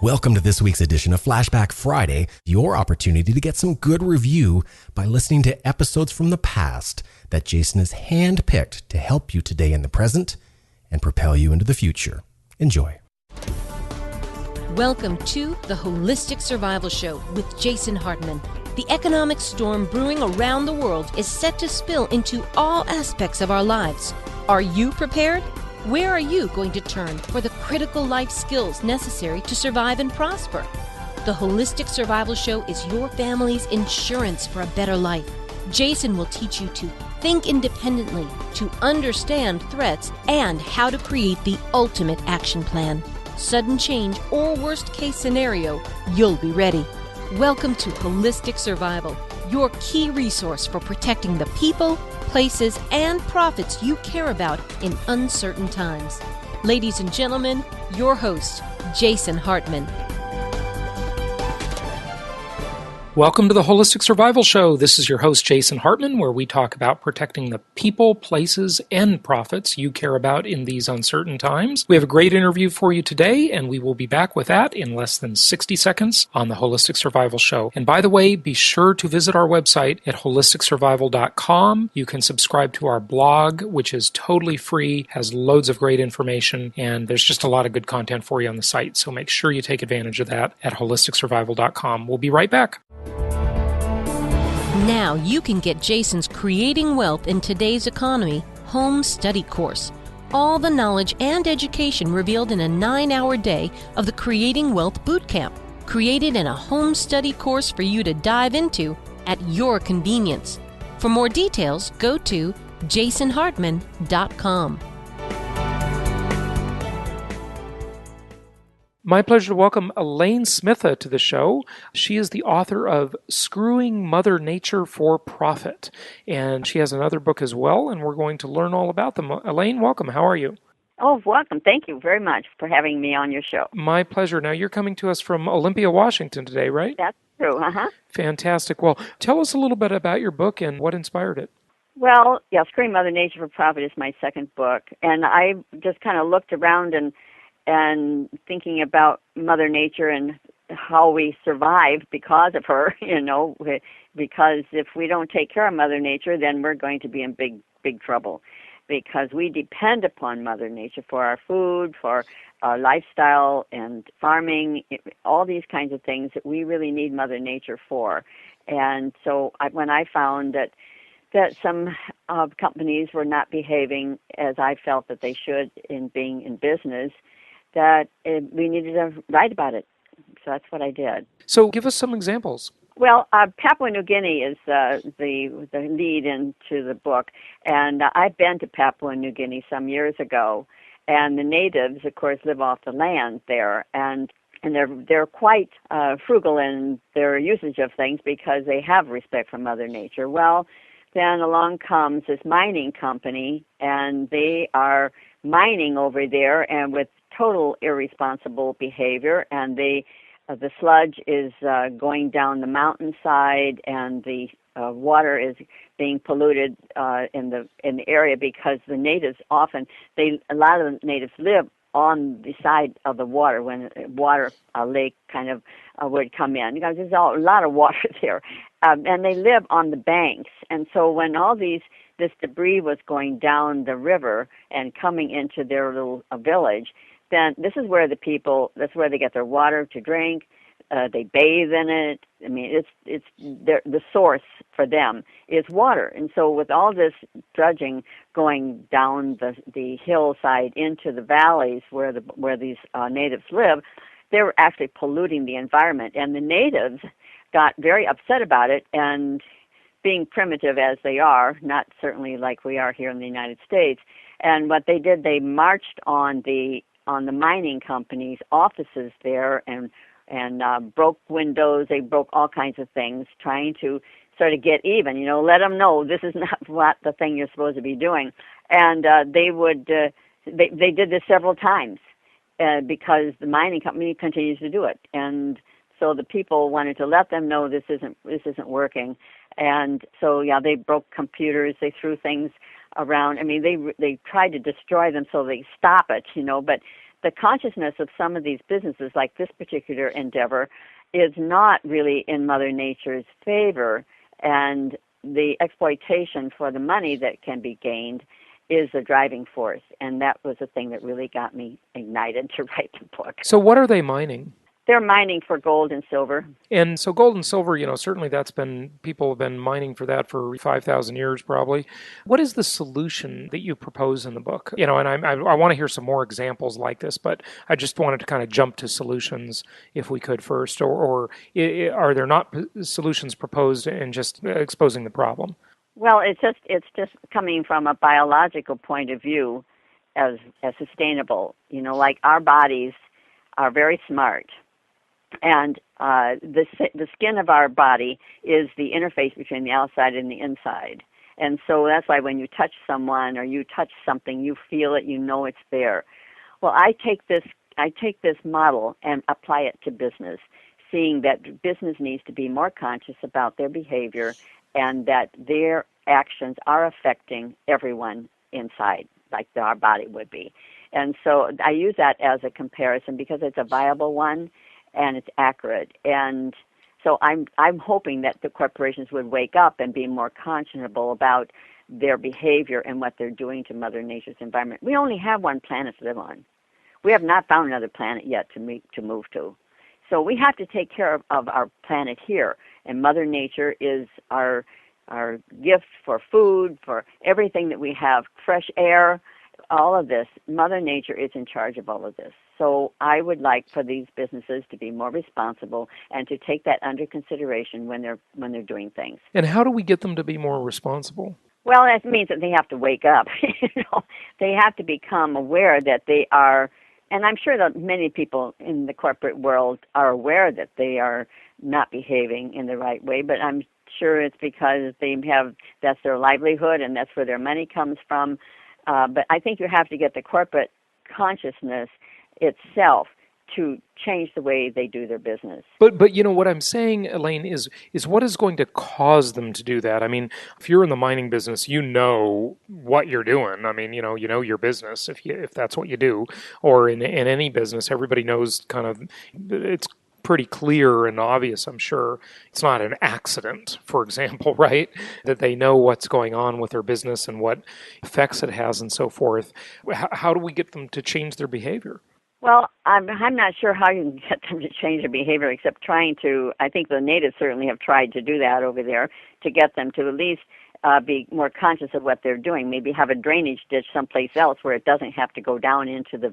Welcome to this week's edition of Flashback Friday, your opportunity to get some good review by listening to episodes from the past that Jason has handpicked to help you today in the present and propel you into the future. Enjoy. Welcome to the Holistic Survival Show with Jason Hartman. The economic storm brewing around the world is set to spill into all aspects of our lives. Are you prepared? Where are you going to turn for the critical life skills necessary to survive and prosper? The Holistic Survival Show is your family's insurance for a better life. Jason will teach you to think independently, to understand threats, and how to create the ultimate action plan. Sudden change or worst case scenario, you'll be ready. Welcome to Holistic Survival, your key resource for protecting the people, places, and profits you care about in uncertain times. Ladies and gentlemen, your host, Jason Hartman. Welcome to the Holistic Survival Show. This is your host, Jason Hartman, where we talk about protecting the people, places, and profits you care about in these uncertain times. We have a great interview for you today, and we will be back with that in less than 60 seconds on the Holistic Survival Show. And by the way, be sure to visit our website at holisticsurvival.com. You can subscribe to our blog, which is totally free, has loads of great information, and there's just a lot of good content for you on the site. So make sure you take advantage of that at holisticsurvival.com. We'll be right back. Now you can get Jason's Creating Wealth in Today's Economy home study course. All the knowledge and education revealed in a 9-hour day of the Creating Wealth Bootcamp, created in a home study course for you to dive into at your convenience. For more details, go to jasonhartman.com. My pleasure to welcome Elaine Smitha to the show. She is the author of Screwing Mother Nature for Profit, and she has another book as well, and we're going to learn all about them. Elaine, welcome. How are you? Oh, welcome. Thank you very much for having me on your show. My pleasure. Now, you're coming to us from Olympia, Washington today, right? That's true, Fantastic. Well, tell us a little bit about your book and what inspired it. Well, yeah, Screwing Mother Nature for Profit is my second book, and I just kind of looked around and thinking about Mother Nature and how we survive because of her, because if we don't take care of Mother Nature, then we're going to be in big trouble, because we depend upon Mother Nature for our food, for our lifestyle and farming, all these kinds of things that we really need Mother Nature for. And so when I found that some companies were not behaving as I felt that they should in being in business, that we needed to write about it. So that's what I did. So give us some examples. Well, Papua New Guinea is the lead into the book, and I've been to Papua New Guinea some years ago, and the natives, of course, live off the land there, and they're quite frugal in their usage of things because they have respect for Mother Nature. Well, then along comes this mining company, and they are mining over there, and with total irresponsible behavior, and the sludge is going down the mountainside, and the water is being polluted in the area because the natives a lot of the natives live on the side of the water when water lake kind of would come in, because there's a lot of water there, and they live on the banks, and so when this debris was going down the river and coming into their little village, then this is where that's where they get their water to drink. They bathe in it. I mean, it's the source for them is water. And so with all this dredging going down the hillside into the valleys where these natives live, they were actually polluting the environment. And the natives got very upset about it, and being primitive as they are, not certainly like we are here in the United States, and what they did, they marched on the mining company's offices there and broke windows. They broke all kinds of things, trying to sort of get even. Let them know this is not what the thing you're supposed to be doing. And they did this several times because the mining company continues to do it. And so the people wanted to let them know this isn't working. And so they broke computers. They threw things around. I mean, they tried to destroy them so they stop it, but the consciousness of some of these businesses, like this particular endeavor, is not really in Mother Nature's favor, and the exploitation for the money that can be gained is the driving force, and that was the thing that really got me ignited to write the book. So what are they mining? They're mining for gold and silver. And so gold and silver, certainly people have been mining for that for 5,000 years probably. What is the solution that you propose in the book? And I want to hear some more examples like this, but I just wanted to kind of jump to solutions if we could first, or are there not solutions proposed and just exposing the problem? Well, it's just coming from a biological point of view as sustainable. Like our bodies are very smart. And the skin of our body is the interface between the outside and the inside. And so that's why when you touch someone or you touch something, you feel it, you know it's there. Well, I take this model and apply it to business, seeing that business needs to be more conscious about their behavior and that their actions are affecting everyone inside, like our body would be. And so I use that as a comparison because it's a viable one. And it's accurate. And so I'm hoping that the corporations would wake up and be more conscionable about their behavior and what they're doing to Mother Nature's environment. We only have one planet to live on. We have not found another planet yet to move to. So we have to take care of our planet here. And Mother Nature is our gift for food, for everything that we have, fresh air, all of this. Mother Nature is in charge of all of this. So I would like for these businesses to be more responsible and to take that under consideration when they're doing things. And how do we get them to be more responsible? Well, that means that they have to wake up. They have to become aware that they are, and I'm sure that many people in the corporate world are aware that they are not behaving in the right way, but I'm sure it's because that's their livelihood and that's where their money comes from. But I think you have to get the corporate consciousness itself to change the way they do their business. But what I'm saying, Elaine, is what is going to cause them to do that? I mean, if you're in the mining business, you know what you're doing. I mean, you know your business if that's what you do, or in any business, everybody knows kind of it's pretty clear and obvious, I'm sure. It's not an accident, for example, right? That they know what's going on with their business and what effects it has and so forth. How do we get them to change their behavior? Well, I'm not sure how you can get them to change their behavior except trying to, I think the natives certainly have tried to do that over there, to get them to at least be more conscious of what they're doing. Maybe have a drainage ditch someplace else where it doesn't have to go down into the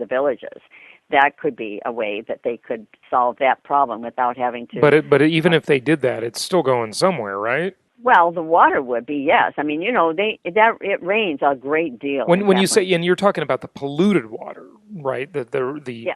villages. That could be a way that they could solve that problem without having to... But even if they did that, it's still going somewhere, right? Well, the water would be, yes. I mean, it rains a great deal. When you say, and you're talking about the polluted water, right? The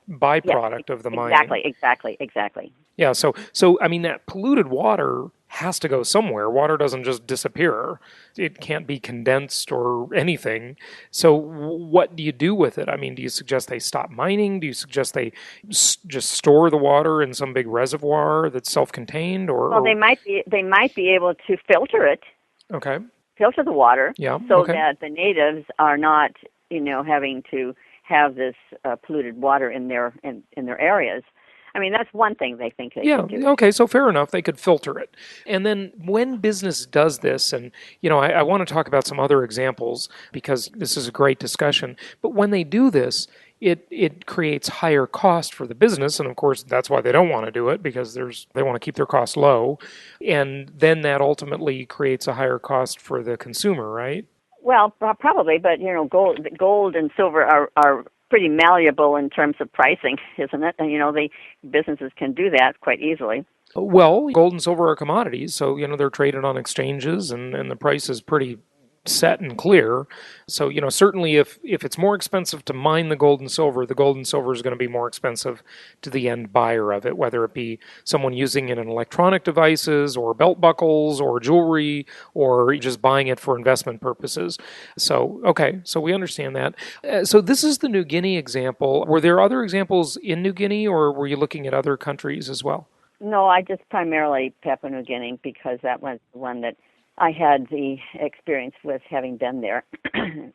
byproduct of the mining. Exactly. Yeah. So I mean, that polluted water has to go somewhere. Water doesn't just disappear. It can't be condensed or anything. So what do you do with it? I mean, do you suggest they stop mining? Do you suggest they just store the water in some big reservoir that's self-contained? Well, they might be able to filter it. Okay. Filter the water. Yeah. So that the natives are not, having to have this polluted water in their areas. I mean, that's one thing they think they can do. Okay, so fair enough. They could filter it. And then when business does this, and, I want to talk about some other examples because this is a great discussion, but when they do this, it creates higher cost for the business, and of course that's why they don't want to do it, because they want to keep their costs low, and then that ultimately creates a higher cost for the consumer, right? Well, probably, but gold and silver are pretty malleable in terms of pricing, isn't it? And the businesses can do that quite easily. Well, gold and silver are commodities, so they're traded on exchanges, and the price is pretty set and clear. So certainly if it's more expensive to mine the gold and silver is going to be more expensive to the end buyer of it, whether it be someone using it in electronic devices or belt buckles or jewelry or just buying it for investment purposes. So we understand that. So this is the New Guinea example. Were there other examples in New Guinea, or were you looking at other countries as well? No, I just primarily Papua New Guinea because that was the one that I had the experience with having been there,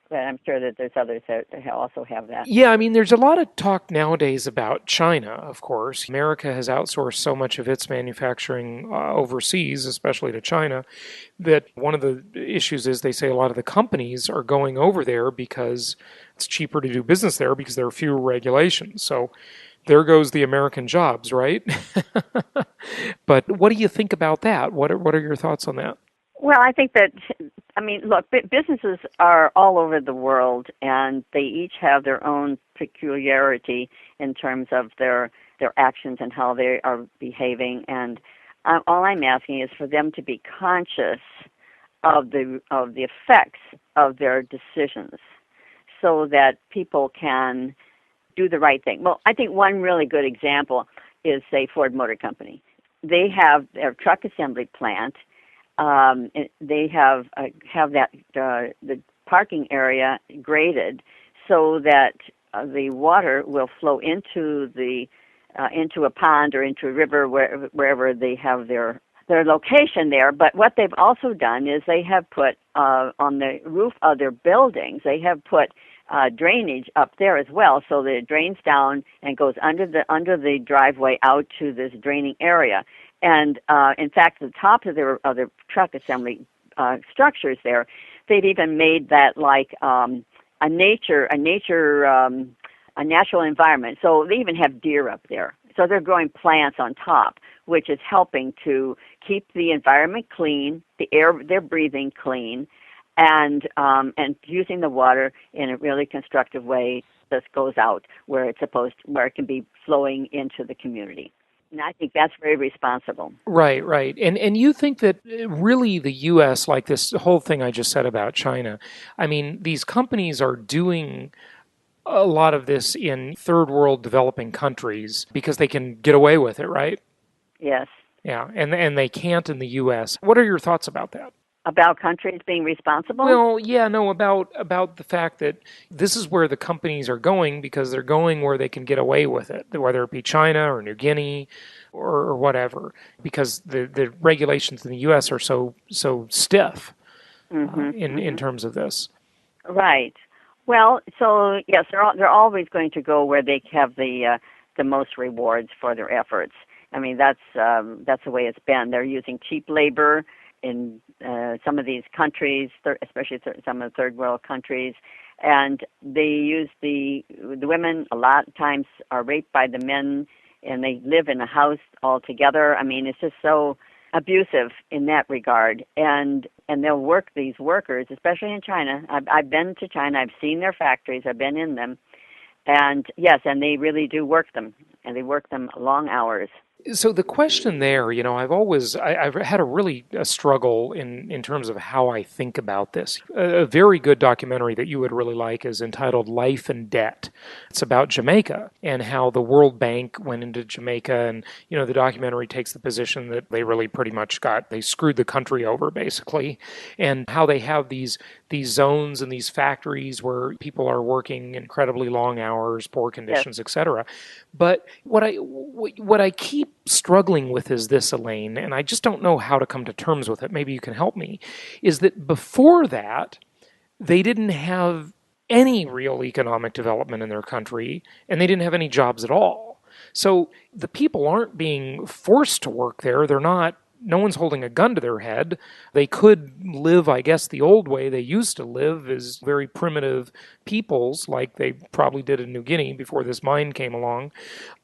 but I'm sure that there's others that also have that. Yeah, I mean, there's a lot of talk nowadays about China, of course. America has outsourced so much of its manufacturing overseas, especially to China, that one of the issues is they say a lot of the companies are going over there because it's cheaper to do business there because there are fewer regulations. So there goes the American jobs, right? But what do you think about that? What are your thoughts on that? Well, I think that, look, businesses are all over the world, and they each have their own peculiarity in terms of their actions and how they are behaving. And all I'm asking is for them to be conscious of the effects of their decisions, so that people can do the right thing. Well, I think one really good example is, say, Ford Motor Company. They have their truck assembly plant. They have that the parking area graded so that the water will flow into a pond or into a river wherever they have their location there. But what they've also done is they have put on the roof of their buildings, they have put drainage up there as well, so that it drains down and goes under the driveway out to this draining area. And in fact, the top of their truck assembly structures there, they've even made that like a natural environment. So they even have deer up there. So they're growing plants on top, which is helping to keep the environment clean, the air they're breathing clean, and using the water in a really constructive way. This goes out where it can be flowing into the community. And I think that's very responsible. Right, right. And you think that really the U.S., like this whole thing I just said about China, I mean, these companies are doing a lot of this in third world developing countries because they can get away with it, right? Yes. Yeah, and they can't in the U.S. What are your thoughts about that? About countries being responsible? Well, yeah, no, about the fact that this is where the companies are going because they're going where they can get away with it, whether it be China or New Guinea or whatever, because the regulations in the U.S. are so stiff in terms of this. Right. Well, so yes, they're always going to go where they have the most rewards for their efforts. I mean, that's the way it's been. They're using cheap labor in some of these countries, especially some of the third world countries, and they use the women a lot of times are raped by the men, and they live in a house all together. I mean, it's just so abusive in that regard, and they'll work these workers, especially in China. I've been to China. I've seen their factories. I've been in them, and yes, and they really do work them, and they work them long hours. So the question there, you know, I've had a struggle in terms of how I think about this. A very good documentary that you would really like is entitled Life and Debt. It's about Jamaica and how the World Bank went into Jamaica, and, you know, the documentary takes the position that they really pretty much they screwed the country over, basically, and how they have these zones and these factories where people are working incredibly long hours, poor conditions, Yes. etc. But what I keep struggling with is this, Elaine, and I just don't know how to come to terms with it. Maybe you can help me. Is that before that, they didn't have any real economic development in their country, and they didn't have any jobs at all. So the people aren't being forced to work there. No one's holding a gun to their head. They could live, I guess, the old way they used to live as very primitive peoples, like they probably did in New Guinea before this mine came along.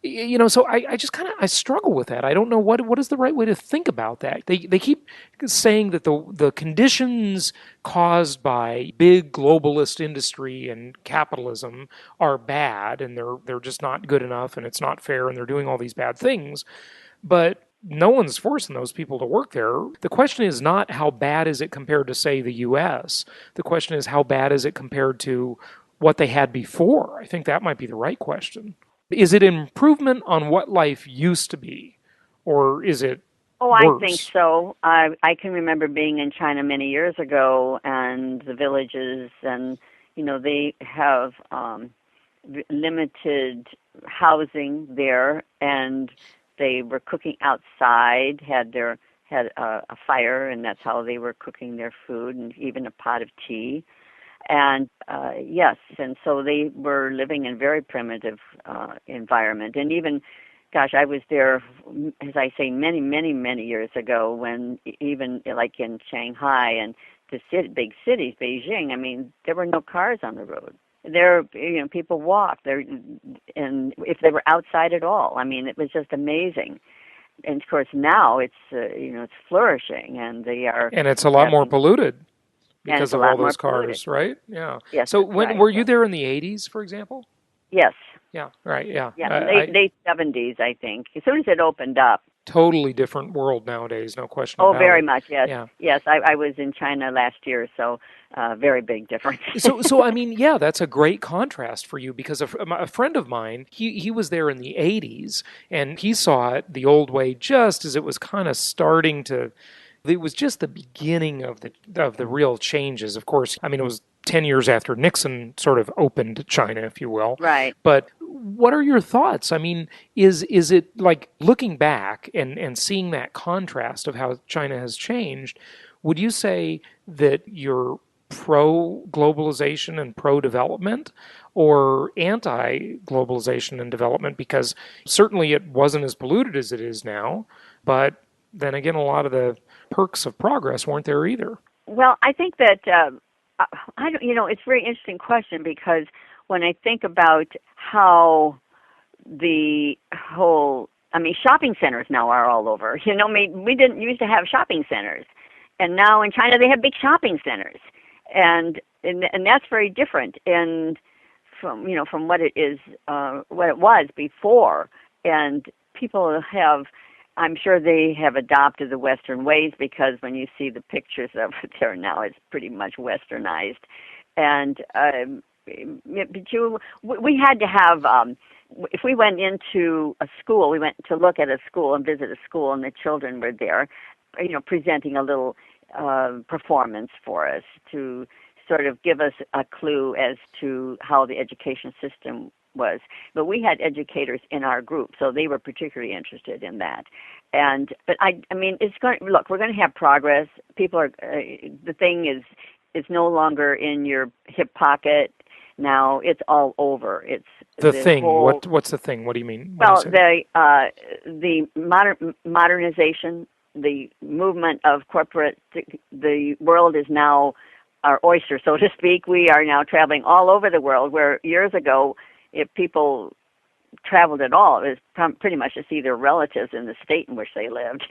You know, so I just I struggle with that. I don't know what is the right way to think about that. They keep saying that the conditions caused by big globalist industry and capitalism are bad, and they're just not good enough, and it's not fair, and they're doing all these bad things. But no one's forcing those people to work there. The question is not how bad is it compared to, say, the U.S. The question is how bad is it compared to what they had before. I think that might be the right question. Is it an improvement on what life used to be, or is it worse? I think so. I can remember being in China many years ago, and the villages, and, you know, they have limited housing there, and they were cooking outside, had their had a fire, and that's how they were cooking their food, and even a pot of tea. And yes, and so they were living in a very primitive environment. And even, gosh, I was there, as I say, many, many, many years ago when even like in Shanghai and the big cities, Beijing, I mean, there were no cars on the road. There, people walked there, and if they were outside at all, I mean, it was just amazing. And of course, now it's it's flourishing, and they are, and it's a lot more polluted because of all those cars, polluted. right? Yeah. Yes. So when were you there in the 80s, for example? Yes. Yeah. Right. Yeah. Yeah. Late 70s, I think. As soon as it opened up. Totally different world nowadays, no question about it. Oh, very much, yes. Yeah. Yes, I was in China last year, so very big difference. So I mean, yeah, that's a great contrast for you, because a friend of mine, he was there in the 80s, and he saw it the old way just as it was kind of starting to, it was just the beginning of the real changes. Of course, I mean, it was 10 years after Nixon sort of opened China, if you will. Right. But what are your thoughts? I mean, is it like looking back and seeing that contrast of how China has changed, would you say that you're pro-globalization and pro-development or anti-globalization and development? Because certainly it wasn't as polluted as it is now, but then again, a lot of the perks of progress weren't there either. Well, I think that I don't. It's a very interesting question, because when I think about how the whole, shopping centers now are all over. We didn't used to have shopping centers, and now in China they have big shopping centers, and that's very different. And from what it is, what it was before, and people have. I'm sure they have adopted the Western ways, because when you see the pictures of it there now, it's pretty much Westernized. And we had to have, if we went into a school, we went to look at a school and visit a school, and the children were there, presenting a little performance for us to sort of give us a clue as to how the education system was. But we had educators in our group, so they were particularly interested in that. But it's going. Look, we're going to have progress. People are. The thing is, it's no longer in your hip pocket. Now it's all over. It's the thing. What's the thing? What do you mean? Well, the modernization, the movement of corporate. The world is now our oyster, so to speak. We are now traveling all over the world, where years ago, if people traveled at all, it was pretty much to see their relatives in the state in which they lived.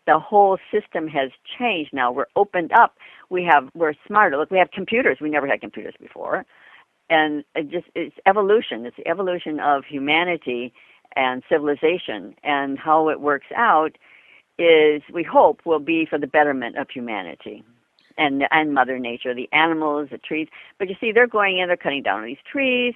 The whole system has changed now. We're opened up. We're smarter. Look, we have computers. We never had computers before. And it's evolution. It's the evolution of humanity and civilization. And how it works out is, we hope, will be for the betterment of humanity. And Mother Nature, the animals, the trees. But you see, they're going in, they're cutting down these trees.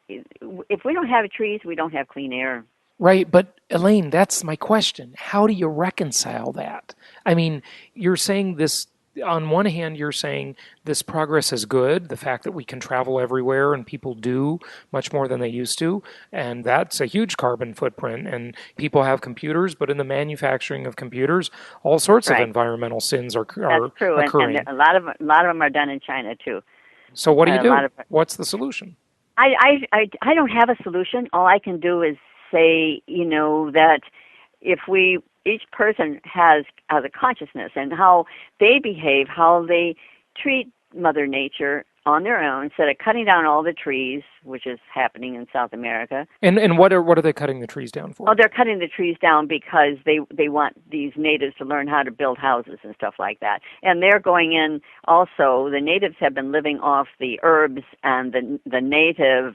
If we don't have trees, we don't have clean air. Right, but Elaine, that's my question. How do you reconcile that? I mean, you're saying this, on one hand, you're saying this progress is good, the fact that we can travel everywhere and people do much more than they used to, and that's a huge carbon footprint. And people have computers, but in the manufacturing of computers, all sorts of environmental sins are that's true. occurring. And a lot of them are done in China too. So what do you do? What's the solution? I don't have a solution. All I can do is say, that if each person has a consciousness, and how they behave, how they treat Mother Nature on their own, instead of cutting down all the trees, which is happening in South America. And what are they cutting the trees down for? Oh, they're cutting the trees down because they want these natives to learn how to build houses and stuff like that. And they're going in also, the natives have been living off the herbs and the native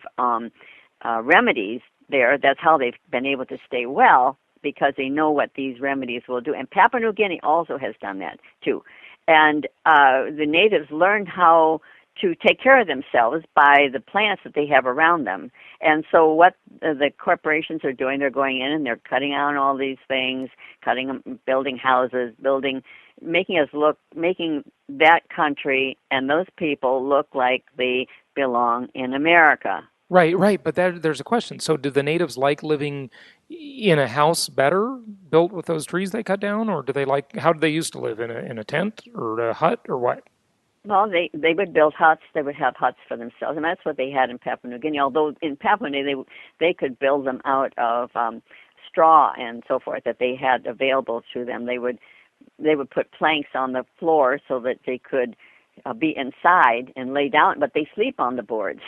remedies there. That's how they've been able to stay well, because they know what these remedies will do. And Papua New Guinea also has done that too. And the natives learned how to take care of themselves by the plants that they have around them. And so what the corporations are doing, they're going in and they're cutting out all these things, building houses, making that country and those people look like they belong in America. Right, right. But there's a question. So do the natives like living in a house better, built with those trees they cut down, or do they like, how did they used to live, in a tent or a hut or what? Well, they would build huts. They would have huts for themselves, and that's what they had in Papua New Guinea. Although in Papua New Guinea they could build them out of straw and so forth that they had available to them. They would put planks on the floor so that they could be inside and lay down, but they sleep on the boards.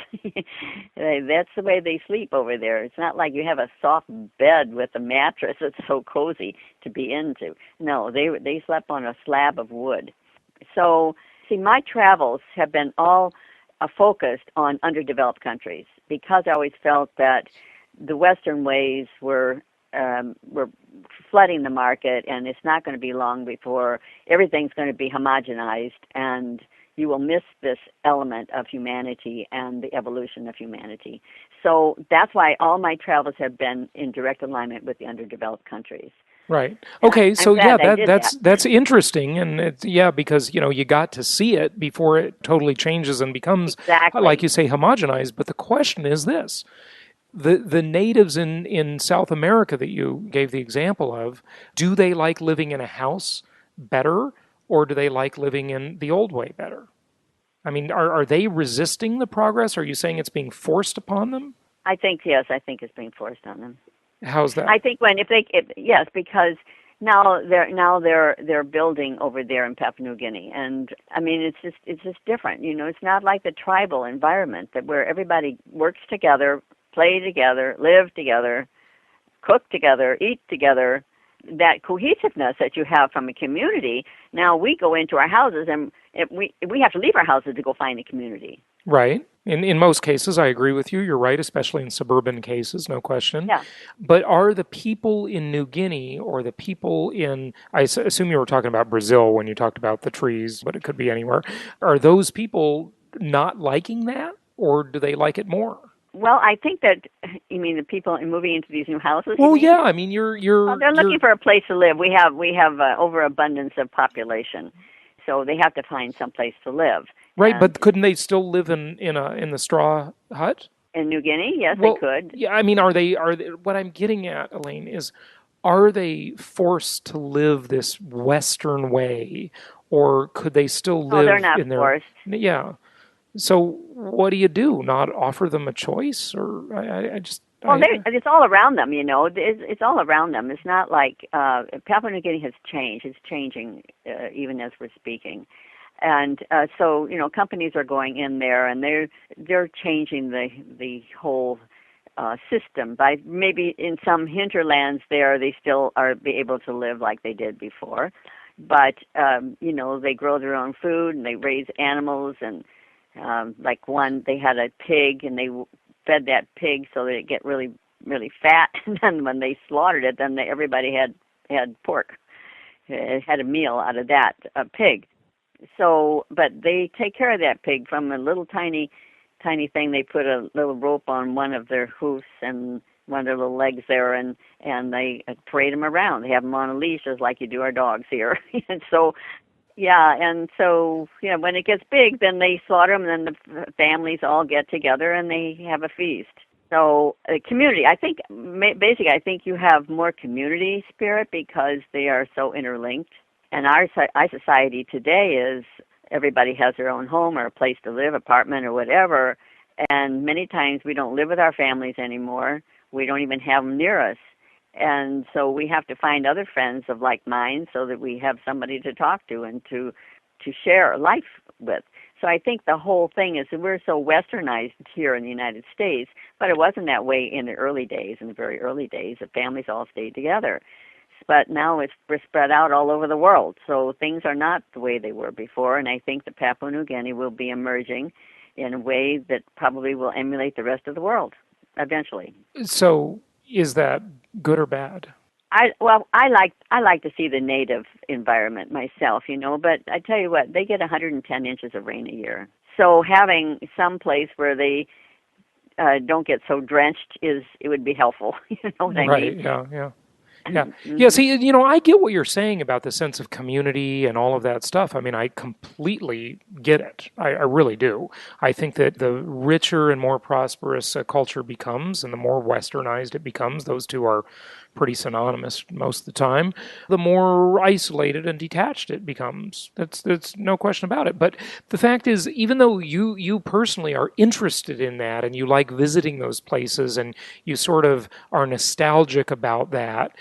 That's the way they sleep over there. It's not like you have a soft bed with a mattress that's so cozy to be into. No, they slept on a slab of wood. So, see, my travels have been all focused on underdeveloped countries because I always felt that the Western ways were flooding the market, and it's not going to be long before everything's going to be homogenized, and you will miss this element of humanity and the evolution of humanity. So that's why all my travels have been in direct alignment with the underdeveloped countries. Right. Okay. So that's that's interesting, and because you got to see it before it totally changes and becomes, exactly, like you say, homogenized. But the question is this: the natives in South America that you gave the example of, do they like living in a house better, or do they like living in the old way better? I mean, are they resisting the progress? Are you saying it's being forced upon them? I think, yes, I think it's being forced on them. How's that? I think yes, because now they're building over there in Papua New Guinea, and I mean it's just different. It's not like the tribal environment where everybody works together, play together, live together, cook together, eat together. That cohesiveness that you have from a community. Now we go into our houses and we have to leave our houses to go find a community. Right. In most cases, I agree with you. You're right, especially in suburban cases, no question. Yeah. But are the people in New Guinea or the people I assume you were talking about Brazil when you talked about the trees, but it could be anywhere. Are those people not liking that, or do they like it more? Well, I think that, you mean the people moving into these new houses? Well, yeah. I mean, they're looking for a place to live. We have overabundance of population, so they have to find some place to live. Right, but couldn't they still live in the straw hut? In New Guinea, yes, they could. Yeah, I mean, are they? What I'm getting at, Elaine, is are they forced to live this Western way, or could they still live? No, they're not in their, forced. Yeah. So what do? Not offer them a choice, or I just? Well, it's all around them, It's all around them. It's not like Papua New Guinea has changed. It's changing even as we're speaking. And so, companies are going in there, and they're changing the whole system. By maybe in some hinterlands there, they still are be able to live like they did before, but they grow their own food and they raise animals. And like they had a pig, and they fed that pig so that it get really, really fat. And then when they slaughtered it, then everybody had pork. It had a meal out of that pig. So, but they take care of that pig from a little tiny thing. They put a little rope on one of their hoofs and one of their little legs there, and they parade them around. They have them on a leash, just like you do our dogs here. And so, when it gets big, then they slaughter them, and then the families all get together and they have a feast. So, community. I think basically, I think you have more community spirit because they are so interlinked. And our society today is everybody has their own home or a place to live, apartment or whatever, and many times we don't live with our families anymore. We don't even have them near us. And so we have to find other friends of like minds so that we have somebody to talk to and to share life with. So I think the whole thing is that we're so westernized here in the United States, but it wasn't that way in the very early days. The families all stayed together. But now we're spread out all over the world, so things are not the way they were before, and I think that Papua New Guinea will be emerging in a way that probably will emulate the rest of the world eventually. So is that good or bad? I like to see the native environment myself, but I tell you what, they get 110 inches of rain a year. So having some place where they don't get so drenched it would be helpful. You know what I mean? Right, yeah. Yeah. Yeah, see, I get what you're saying about the sense of community and all of that stuff. I mean, I completely get it. I really do. I think that the richer and more prosperous a culture becomes and the more westernized it becomes, those two are pretty synonymous most of the time, the more isolated and detached it becomes. That's no question about it. But the fact is, even though you personally are interested in that and you like visiting those places and you sort of are nostalgic about that,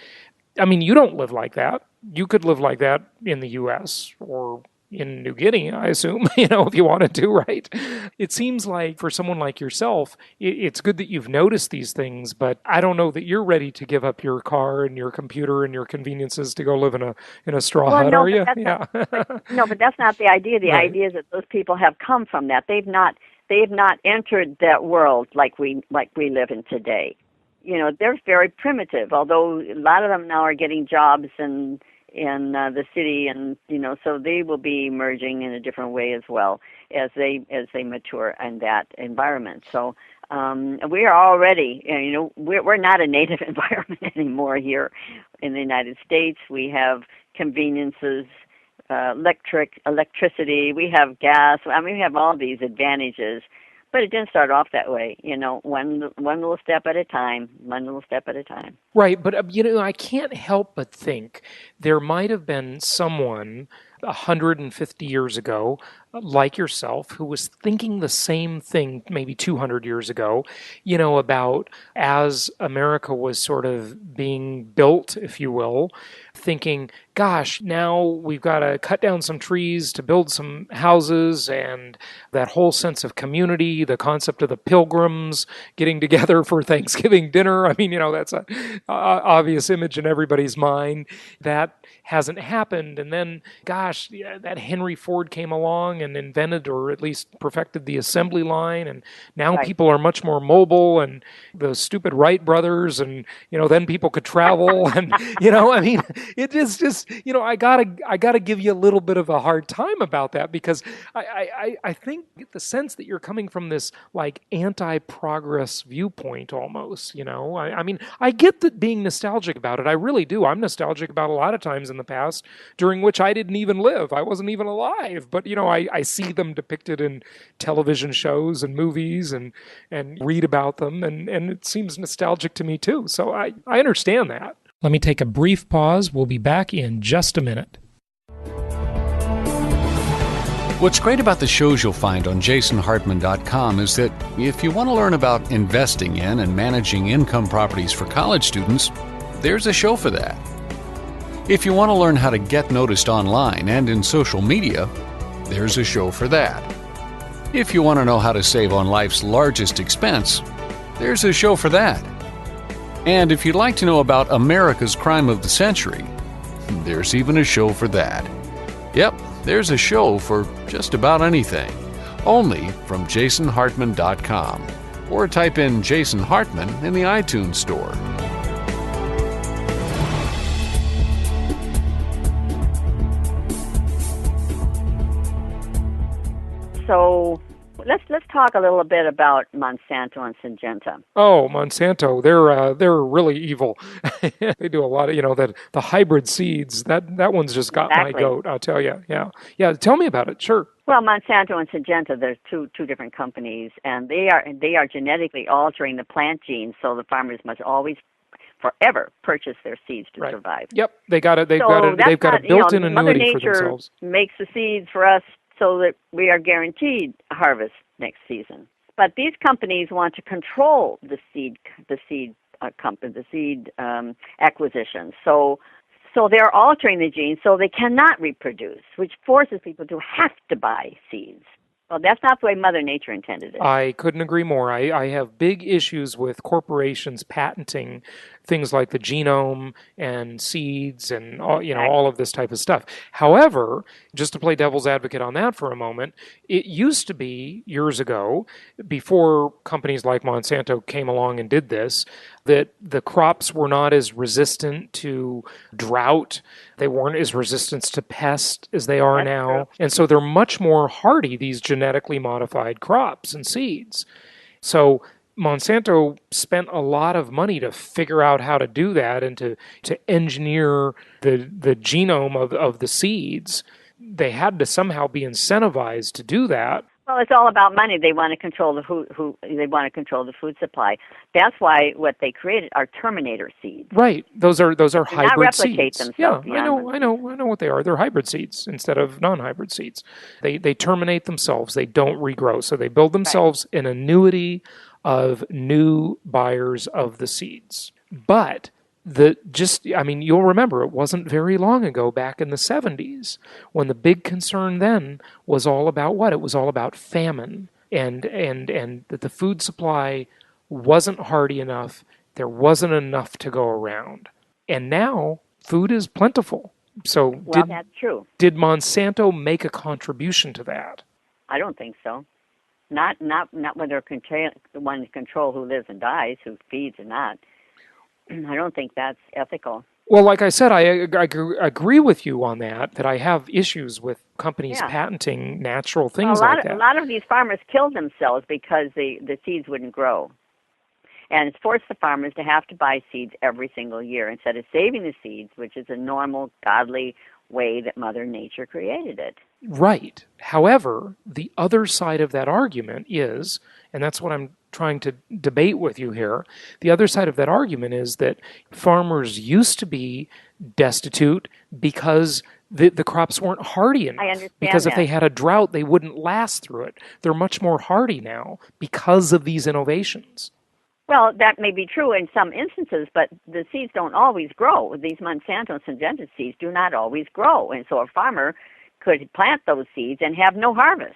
I mean, you don't live like that. You could live like that in the U.S. or in New Guinea, I assume, if you wanted to, right? It seems like for someone like yourself, it's good that you've noticed these things, but I don't know that you're ready to give up your car and your computer and your conveniences to go live in a straw hut, are you? Yeah. But that's not the idea. The idea is that those people have come from that. They've not entered that world like we live in today. They're very primitive, although a lot of them now are getting jobs in the city, and so they will be emerging in a different way as well as they mature in that environment. So we are already, we're not a native environment anymore here in the United States. We have conveniences, electricity, we have gas. I mean, we have all these advantages. But it didn't start off that way, one little step at a time, Right, but, I can't help but think there might have been someone 150 years ago, like yourself, who was thinking the same thing maybe 200 years ago, about as America was sort of being built, if you will, thinking, gosh, now we've got to cut down some trees to build some houses, and that whole sense of community, the concept of the pilgrims getting together for Thanksgiving dinner. I mean, that's an obvious image in everybody's mind. That hasn't happened. And then, gosh, that Henry Ford came along and invented or at least perfected the assembly line. And now people are much more mobile, and the stupid Wright brothers, and, then people could travel. And, I mean, it is just, I gotta give you a little bit of a hard time about that, because I think the sense that you're coming from this like anti-progress viewpoint almost, I mean, I get that being nostalgic about it. I really do. I'm nostalgic about a lot of times in the past during which I didn't even live. I wasn't even alive, but I see them depicted in television shows and movies and read about them, and it seems nostalgic to me too. So I understand that. Let me take a brief pause. We'll be back in just a minute. What's great about the shows you'll find on jasonhartman.com is that if you want to learn about investing in and managing income properties for college students, there's a show for that. If you want to learn how to get noticed online and in social media, there's a show for that. If you want to know how to save on life's largest expense, there's a show for that. And if you'd like to know about America's crime of the century, there's even a show for that. Yep, there's a show for just about anything. Only from jasonhartman.com. Or type in Jason Hartman in the iTunes store. So let's talk a little bit about Monsanto and Syngenta. Oh, Monsanto, they're really evil. They do a lot of the hybrid seeds. That one's just got my goat, I'll tell you. Yeah. Tell me about it. Sure. Well, Monsanto and Syngenta, they're two different companies, and they are genetically altering the plant genes, so the farmers must always forever purchase their seeds to survive. Yep, they've got a built-in annuity for themselves. Mother Nature makes the seeds for us so that we are guaranteed a harvest next season. But these companies want to control the seed acquisition. So they're altering the genes so they cannot reproduce, which forces people to have to buy seeds. Well, that's not the way Mother Nature intended it. I couldn't agree more. I have big issues with corporations patenting things like the genome and seeds and all of this type of stuff. However, just to play devil's advocate on that for a moment, it used to be years ago, before companies like Monsanto came along and did this, that the crops were not as resistant to drought. They weren't as resistant to pests as they are now. True. And so they're much more hardy, these genetically modified crops and seeds. So Monsanto spent a lot of money to figure out how to do that and to engineer the genome of the seeds. They had to somehow be incentivized to do that. Well, it's all about money. They want to control the they want to control the food supply. That's why what they created are terminator seeds. Right. Those are hybrid not replicate seeds. Themselves. Yeah, I know what they are. They're hybrid seeds instead of non-hybrid seeds. They terminate themselves. They don't regrow. So they build themselves an annuity of new buyers of the seeds. But you'll remember it wasn't very long ago, back in the 70s, when the big concern then was all about what? It was all about famine and that the food supply wasn't hardy enough. There wasn't enough to go around. And now food is plentiful. So that's true. Did Monsanto make a contribution to that? I don't think so. Not when they're the ones who control who lives and dies, who feeds and not. I don't think that's ethical. Well, like I said, I agree with you on that I have issues with companies patenting natural things like that. A lot of these farmers killed themselves because the seeds wouldn't grow. And it's forced the farmers to have to buy seeds every single year instead of saving the seeds, which is a normal, godly way that Mother Nature created it. Right. However, the other side of that argument is, and that's what I'm trying to debate with you here, the other side of that argument is that farmers used to be destitute because the crops weren't hardy enough. I understand because that. If they had a drought, they wouldn't last through it. They're much more hardy now because of these innovations. Well, that may be true in some instances, but the seeds don't always grow. These Monsanto syngentic seeds do not always grow, and so a farmer could plant those seeds and have no harvest.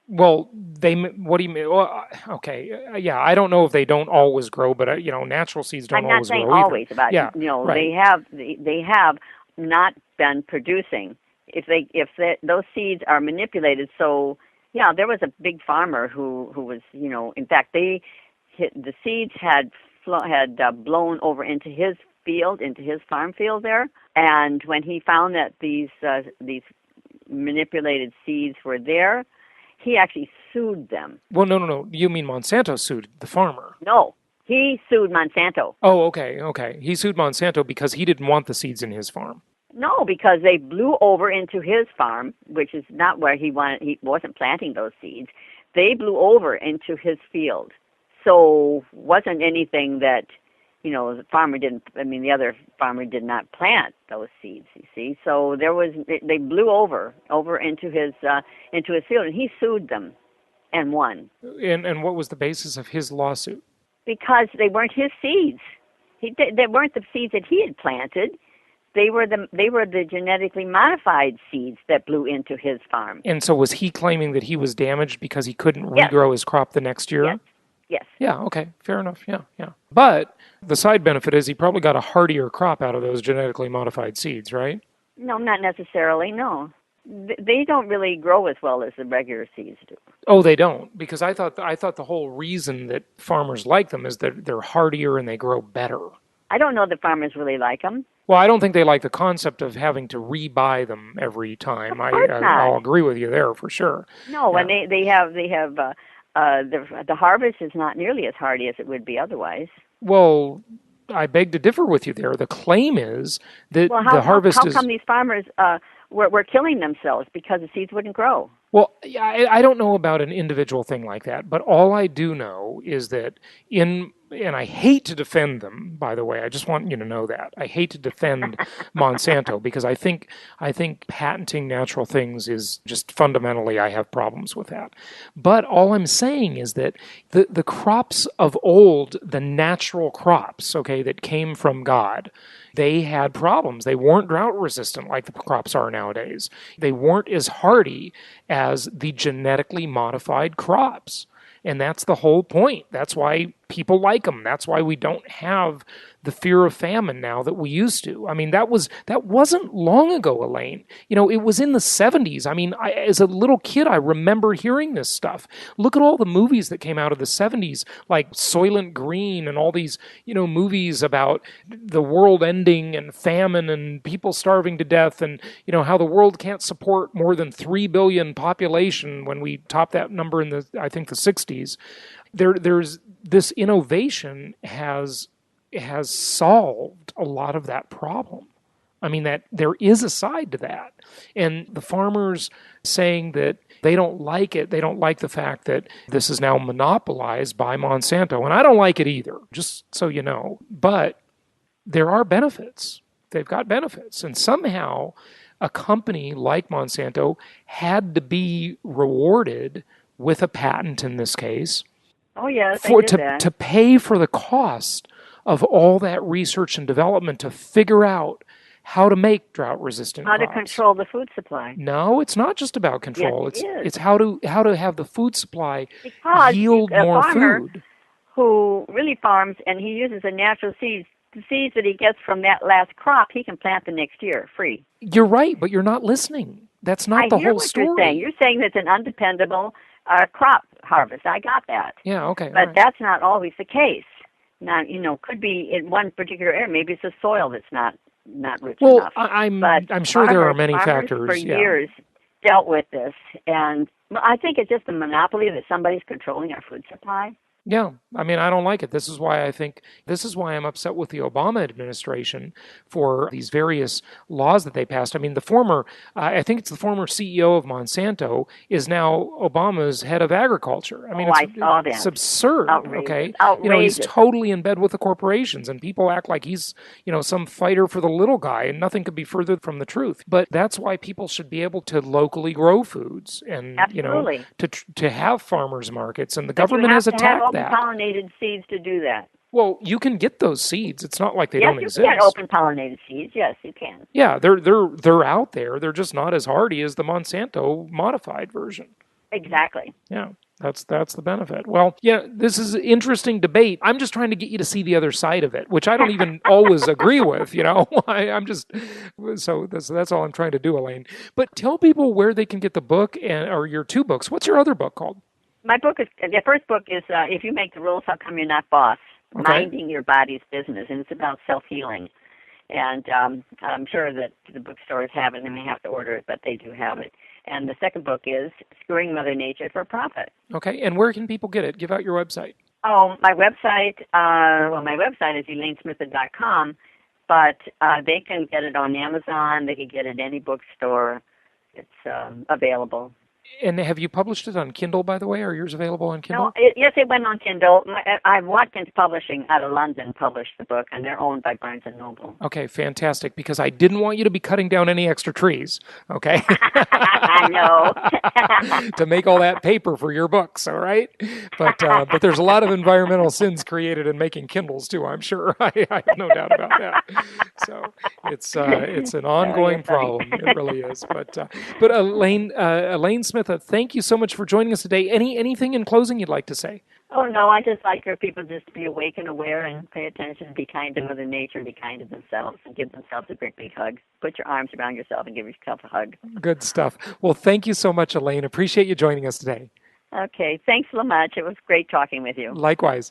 Well, what do you mean? Well, okay, yeah, I don't know if they don't always grow, but natural seeds don't always grow. I'm not saying always, but right. they have not been producing. If those seeds are manipulated, so there was a big farmer who was in fact the seeds had blown over into his field, into his farm field there, and when he found that these manipulated seeds were there, he actually sued them. Well, no. You mean Monsanto sued the farmer? No, he sued Monsanto. Oh, okay. He sued Monsanto because he didn't want the seeds in his farm. No, because they blew over into his farm, which is not where he wanted. He wasn't planting those seeds. They blew over into his field. So wasn't anything that, the farmer didn't, the other farmer did not plant those seeds, you see. So they blew over into his field, and he sued them and won. And what was the basis of his lawsuit? Because they weren't his seeds. They weren't the seeds that he had planted. They were the genetically modified seeds that blew into his farm. And so was he claiming that he was damaged because he couldn't regrow his crop the next year? Yes. Yeah, okay, fair enough, yeah. But the side benefit is he probably got a hardier crop out of those genetically modified seeds, right? No, not necessarily, no. They don't really grow as well as the regular seeds do. Oh, they don't? Because I thought the whole reason that farmers like them is that they're hardier and they grow better. I don't know that farmers really like them. Well, I don't think they like the concept of having to rebuy them every time. I'll agree with you there for sure. No, and they have the harvest is not nearly as hardy as it would be otherwise. Well, I beg to differ with you there. The claim is that the harvest is... How come these farmers were killing themselves because the seeds wouldn't grow? Well, I don't know about an individual thing like that, but all I do know is that and I hate to defend them, by the way. I just want you to know that. I hate to defend Monsanto because I think patenting natural things is just fundamentally, I have problems with that. But all I'm saying is that the crops of old, the natural crops, that came from God, they had problems. They weren't drought resistant like the crops are nowadays. They weren't as hardy as the genetically modified crops. And that's the whole point. That's why people like them. That's why we don't have the fear of famine now that we used to. That wasn't long ago, Elaine. It was in the 70s. As a little kid, I remember hearing this stuff. Look at all the movies that came out of the 70s, like Soylent Green and all these, movies about the world ending and famine and people starving to death and, how the world can't support more than 3 billion population when we top that number in the 60s. there's this innovation has solved a lot of that problem. I mean, that there is a side to that. And the farmers saying that they don't like it, they don't like the fact that this is now monopolized by Monsanto. And I don't like it either, just so you know. But there are benefits. They've got benefits. And somehow a company like Monsanto had to be rewarded with a patent in this case. Oh, yes, to pay for the cost of all that research and development to figure out how to make drought-resistant crops. How to control the food supply. No, it's not just about control. Yes, it's how to have the food supply because yield more food. Who really farms and he uses the natural seeds, the seeds that he gets from that last crop, he can plant the next year free. You're right, but you're not listening. That's not the whole story. You're saying. You're saying it's an undependable crop harvest. I got that. Yeah, okay. But that's not always the case. Now, could be in one particular area. Maybe it's the soil that's not rich enough. Well, I'm sure there are many factors. For years dealt with this, and I think it's just a monopoly that somebody's controlling our food supply. Yeah, I mean, I don't like it. This is why I'm upset with the Obama administration for these various laws that they passed. I mean, I think it's the former CEO of Monsanto is now Obama's head of agriculture. I mean, I saw that. It's absurd. Outrageous. Okay, Outrageous. He's totally in bed with the corporations, and people act like he's some fighter for the little guy, and nothing could be further from the truth. But that's why people should be able to locally grow foods, and Absolutely. To have farmers markets, and the government has attacked that. Open-pollinated seeds to do that. Well, you can get those seeds. It's not like they don't exist. Yes, you can open-pollinated seeds. Yes, you can. Yeah, they're out there. They're just not as hardy as the Monsanto modified version. Exactly. Yeah, that's the benefit. Well, yeah, this is an interesting debate. I'm just trying to get you to see the other side of it, which I don't even always agree with. I'm just so that's all I'm trying to do, Elaine. But tell people where they can get the book or your two books. What's your other book called? My book the first book is If You Make the Rules, How Come You're Not Boss? Okay. Minding Your Body's Business, and it's about self-healing. And I'm sure that the bookstores have it, and they may have to order it, but they do have it. And the second book is Screwing Mother Nature for Profit. Okay, and where can people get it? Give out your website. Oh, my website is ElaineSmitha.com, but they can get it on Amazon. They can get it at any bookstore. It's available. And have you published it on Kindle, by the way? Are yours available on Kindle? No, yes, it went on Kindle. Watkins Publishing out of London published the book, and they're owned by Barnes & Noble. Okay, fantastic, because I didn't want you to be cutting down any extra trees, okay? I know. To make all that paper for your books, all right? But there's a lot of environmental sins created in making Kindles, too, I'm sure. I have no doubt about that. So it's an ongoing problem. It really is. But Elaine Smitha, thank you so much for joining us today. Anything in closing you'd like to say? Oh, no, I just like for people just to be awake and aware and pay attention, be kind to Mother Nature, be kind to themselves, and give themselves a great big hug. Put your arms around yourself and give yourself a hug. Good stuff. Well, thank you so much, Elaine. Appreciate you joining us today. Okay, thanks so much. It was great talking with you. Likewise.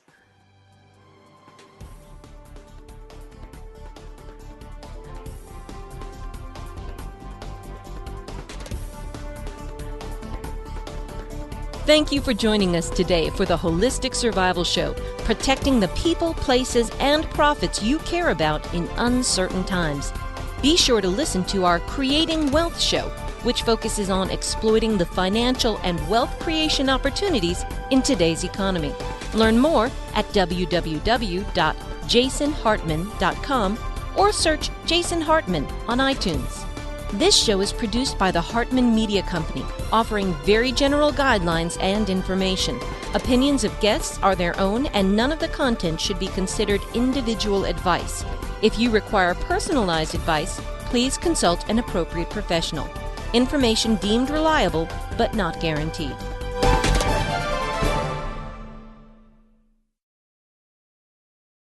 Thank you for joining us today for the Holistic Survival Show, protecting the people, places, and profits you care about in uncertain times. Be sure to listen to our Creating Wealth show, which focuses on exploiting the financial and wealth creation opportunities in today's economy. Learn more at www.jasonhartman.com or search Jason Hartman on iTunes. This show is produced by the Hartman Media Company, offering very general guidelines and information. Opinions of guests are their own, and none of the content should be considered individual advice. If you require personalized advice, please consult an appropriate professional. Information deemed reliable, but not guaranteed.